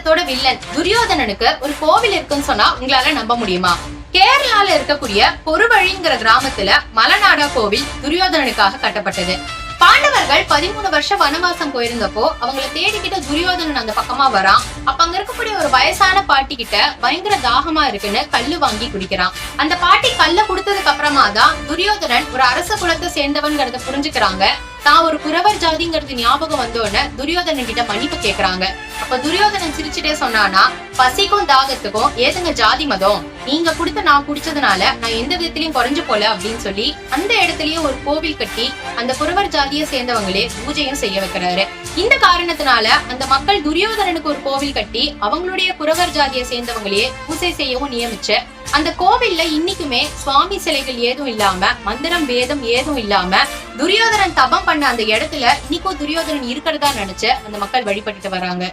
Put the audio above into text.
மகாபாரதத்தோட villain துரியோதனனுக்கு ஒரு கோவில் இருக்குன்னு சொன்னா உங்களால நம்ப முடியுமா? கேரளால இருக்கக்கூடிய பொறுவழிங்கிற கிராமத்துல மலநாடா கோவில் துரியோதனனுக்காக கட்டப்பட்டது. பாண்டவர்கள் 13 வருஷம் வனவாசம் போயிருந்தப்போ அவங்களை தேடிக்கிட்ட துரியோதனன் அந்த பக்கமா வரான். அப்ப அங்க இருக்கக்கூடிய ஒரு வயசான பாட்டி கிட்ட பயங்கர தாகமா இருக்குன்னு கல்லு வாங்கி குடிக்கிறான். அந்த பாட்டி கல்ல குடுத்ததுக்கு அப்புறமா தான் துரியோதனன் ஒரு அரச குலத்தை சேர்ந்தவன்கிறத புரிஞ்சுக்கிறாங்க. தான் ஒரு குறவர் ஜாதிங்கிறது ஞாபகம் வந்தோடனே துரியோதனன் கிட்ட மன்னிப்பு கேக்குறாங்க. அப்ப துரியோதனன் சிரிச்சுட்டே சொன்னானா, பசிக்கும் தாகத்துக்கும் ஏதுங்க ஜாதி மதம், நீங்க குடுத்த நான் குடிச்சதுனால நான் எந்த விதத்திலயும் குறைஞ்சு போல அப்படின்னு சொல்லி அந்த இடத்துலயே ஒரு கோவில் கட்டி அந்த குறவர் ஜாதியை சேர்ந்தவங்களே பூஜையும் செய்ய வைக்கிறாரு. இந்த காரணத்தினால அந்த மக்கள் துரியோதனனுக்கு ஒரு கோவில் கட்டி அவங்களுடைய குறவர் ஜாதியை சேர்ந்தவங்களையே பூஜை செய்யவும் நியமிச்ச அந்த கோவில்ல இன்னைக்குமே சுவாமி சிலைகள் ஏதும் இல்லாம மந்திரம் வேதம் ஏதும் இல்லாம துரியோதனன் தபம் பண்ண அந்த இடத்துல இன்னைக்கும் துரியோதனன் இருக்கிறதா நினைச்சு அந்த மக்கள் வழிபட்டுட்டு வராங்க.